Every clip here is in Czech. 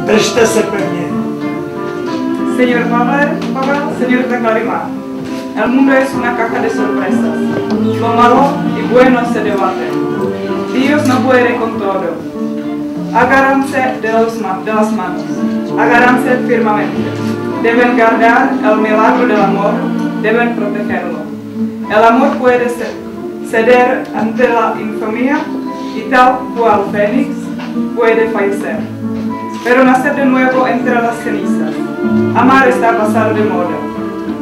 Držte se pevně. Señor Pavel, señorita Clarimar, el mundo es una caja de sorpresas. Lo malo y bueno se debaten. Dios no puede con todo. Agárrense de las manos. Agárrense firmemente. Deben guardar el milagro del amor. Deben protegerlo. El amor puede ceder ante la infamia y tal cual Fénix puede fallecer. Pero nacer de nuevo entre las cenizas. Amar está pasado de moda.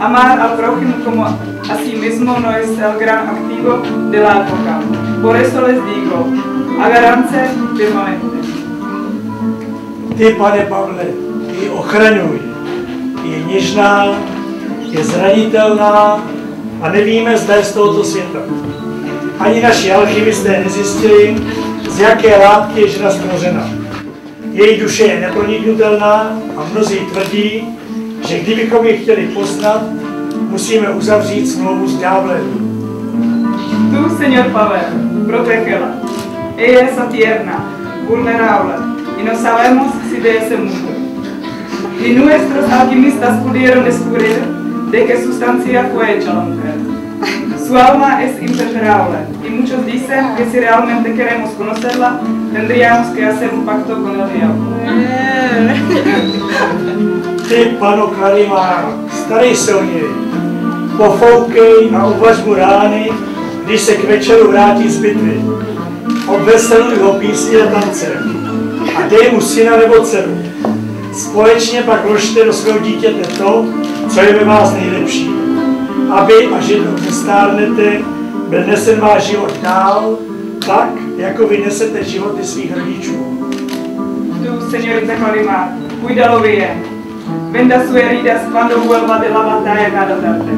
Amar al prójimo como a sí mismo no es el gran activo de la época. Por eso les digo, agárrense firmemente. Ty, pane Pavle, ji ochraňuj. Je něžná, je zranitelná a nevíme, zda je z tohoto světa. Ani naši alchymisté nezjistili, z jaké látky je žena stvořena. Její duše je neproniknutelná a mnozí tvrdí, že kdybychom ji chtěli poznat, musíme uzavřít smlouvu s ďáblem. Tú, señor Pavel, protégela. Ella es tierna, vulnerable, y no sabemos si de ese mundo. Y nuestros alquimistas pudieron descubrir de qué sustancia fue hecha la mujer. Su alma es impenetrable, y muchos dicen que si realmente queremos conocerla, tendríamos que hacer un pacto con el diablo. Ty, pano Clarimar, starej se o něj. Pofoukej a uvař mu rány, když se k večeru vrátí z bitvy. Obveseluj ho písní a tancem a dej mu syna nebo dceru. Společně pak vložte do svého dítěte to, co je ve vás nejlepší. Aby, až jednou nestárnete, byl nesen váš život dál, tak, jako vy nesete životy svých rodičů. Tú, señorita Clarimar, cuídalo bien. Venda su heridas cuando vuelva de la batalla cada tarde.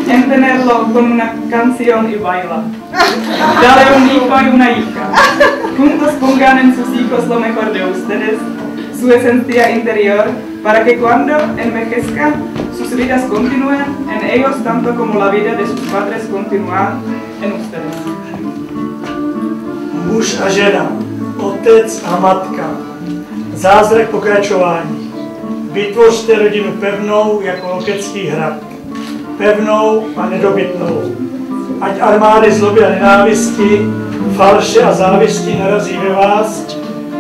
Entenerlo con una canción y baila. Dale un hijo y una hija. Juntos pongan en sus hijos lo mejor de ustedes, su esencia interior, para que cuando envejezcan, sus vidas continúen en ellos tanto como la vida de sus padres continúa en ustedes. Muž a žena, otec a matka, zázrak pokračování. Vytvořte rodinu pevnou jako lokecký hrad. Pevnou a nedobytnou. Ať armády zloby a nenávisti, falše a závisti narazí ve vás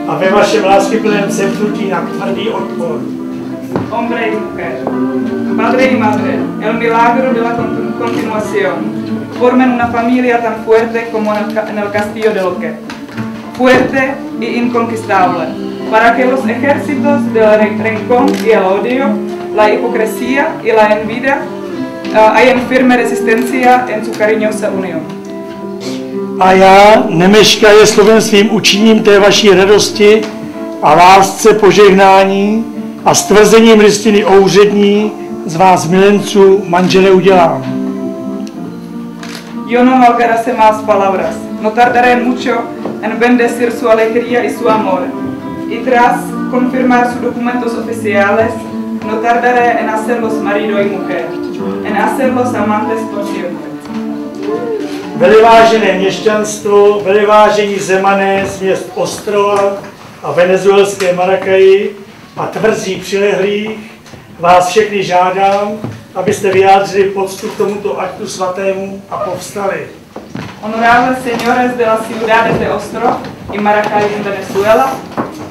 a ve vašem láskyplném sepnutí na tvrdý odpor. Hombre y mujer, padre y madre, el milagro de la continuación. Formen una familia tan fuerte como en el castillo de Loket. Fuerte y inconquistable, para que los ejércitos del rencor y el odio, la hipocresía y la envidia hayan firme resistencia en su cariñosa unión. A já, nemeškaje slovenstvím učiním té vaší radosti a lásce požehnání a stvrzením listiny ouřední z vás milenců manžele udělám. Yo no malgarase más palabras, no tardaré mucho en bendecir su alegría y su amor, y tras confirmar sus documentos oficiales, no tardaré en hacerlos marido y mujer, en hacerlos amantes por siempre. Velivážené měšťanstvo, velivážení Zemané z měst Ostrova a venezuelské Maracaji a tvrzí přilehlých, vás všechny žádám, abyste vyjádřili poctu k tomuto aktu svatému a povstali. Honorables señores de las ciudades de Ostrov y Maracay en Venezuela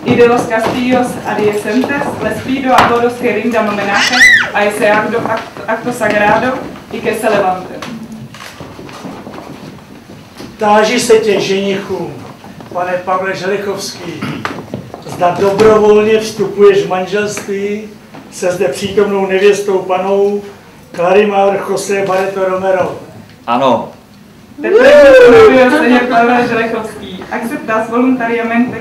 y de los castillos adyacentes, les pido a todos que rindan homenaje a ese acto sagrado y que se levanten. Táži se tě, ženichu, pane Pavle Želichovský, zda dobrovolně vstupuješ v manželství se zde přítomnou nevěstou panou Clarimar José Barreto Romero. Ano. Te pregunto, señor Pavel Želichovský, ¿aceptas voluntariamente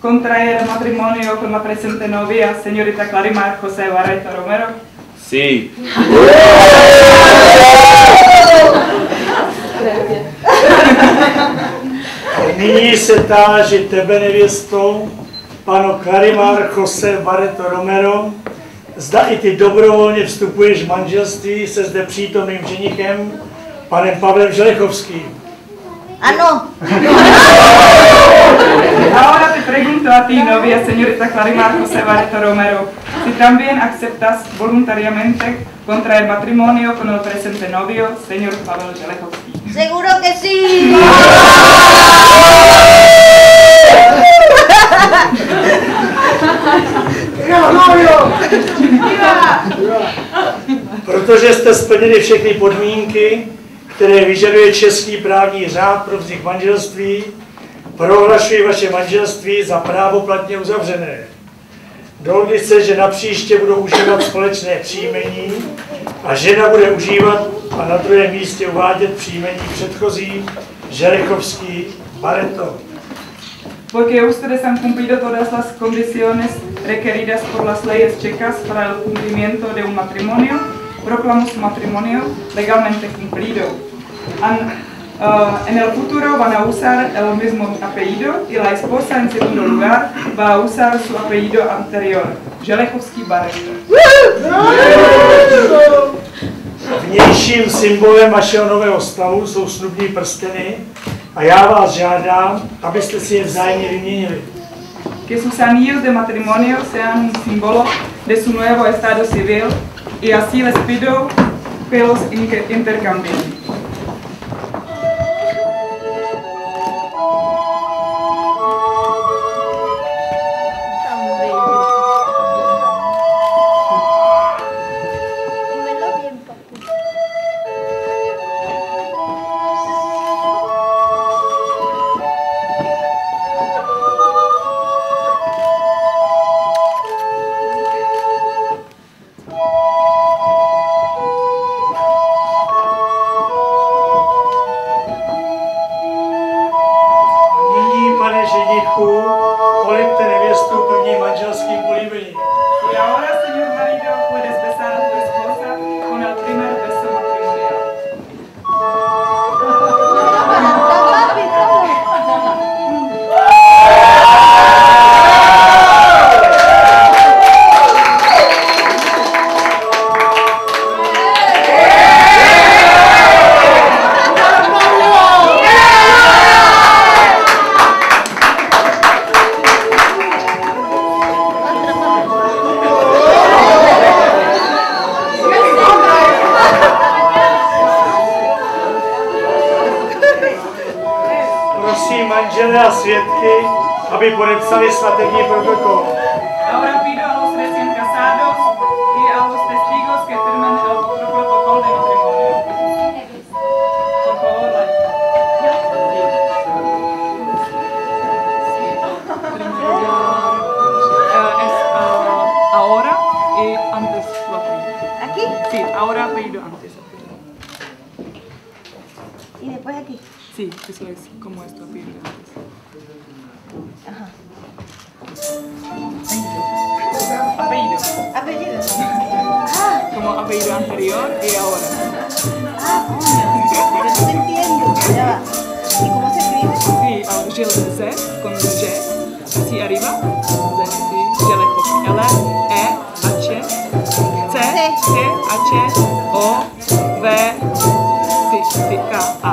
contraer matrimonio con la presente novia, señorita Clarimar José Barreto Romero? Sí. Nyní se táži tebe, nevěsto, pano Clarimar José Barreto Romero, zda i ty dobrovolně vstupuješ v manželství se zde přítomným ženichem, panem Pavlem Želichovským. Ano. Ahora te pregunto a ti, novia, señorita Clarimar José Barreto Romero, si también aceptas voluntariamente contraer matrimonio con el presente novio, señor Pavel Želejovský. ¡Seguro que sí! Protože jste splnili všechny podmínky, které vyžaduje český právní řád pro vznik manželství, prohlašuji vaše manželství za právoplatně uzavřené. Dohodli se, že napříště budou užívat společné příjmení a žena bude užívat a na druhém místě uvádět příjmení předchozí Želejovský Barreto. Porque ustedes han cumplido todas las condiciones requeridas por las leyes checas para el cumplimiento de un matrimonio, proclamo su matrimonio legalmente cumplido. En el futuro van a usar el mismo apellido y la esposa en segundo lugar va a usar su apellido anterior, Želejovský Barreto. Vnějším symbolem vašeho nového stavu jsou snubní prsteny a já vás žádám, abyste si je vzájemně vyměnili. Que sus anillos de matrimonio sean un símbolo de su nuevo estado civil y así les pido que los intercambien. Polibte nevěstu prvním manželským políbením. Y ahora, señor marido, puedes besar a tu esposa con el primer beso matrimonial. Prosím manžele a svědky, aby podepsali svatební protokol. Ahora pido a los recién casados y a los testigos que firmen el protocolo de matrimonio. Por favor, ahora y antes su apellido. ¿Aquí? Sí, ahora apellido antes. Y después aquí. Sí, eso es como esto apellido antes. Ajá. Apellido. Apellido. Como apellido anterior y ahora. Coño. Pero no entiendo. Ya va. ¿Y cómo se escribe? Sí, Žil Z con J, así arriba. Z, sí, Želejovský. L, E, H, C, H, O, V, sí, K, A.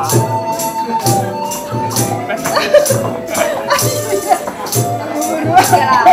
Gracias.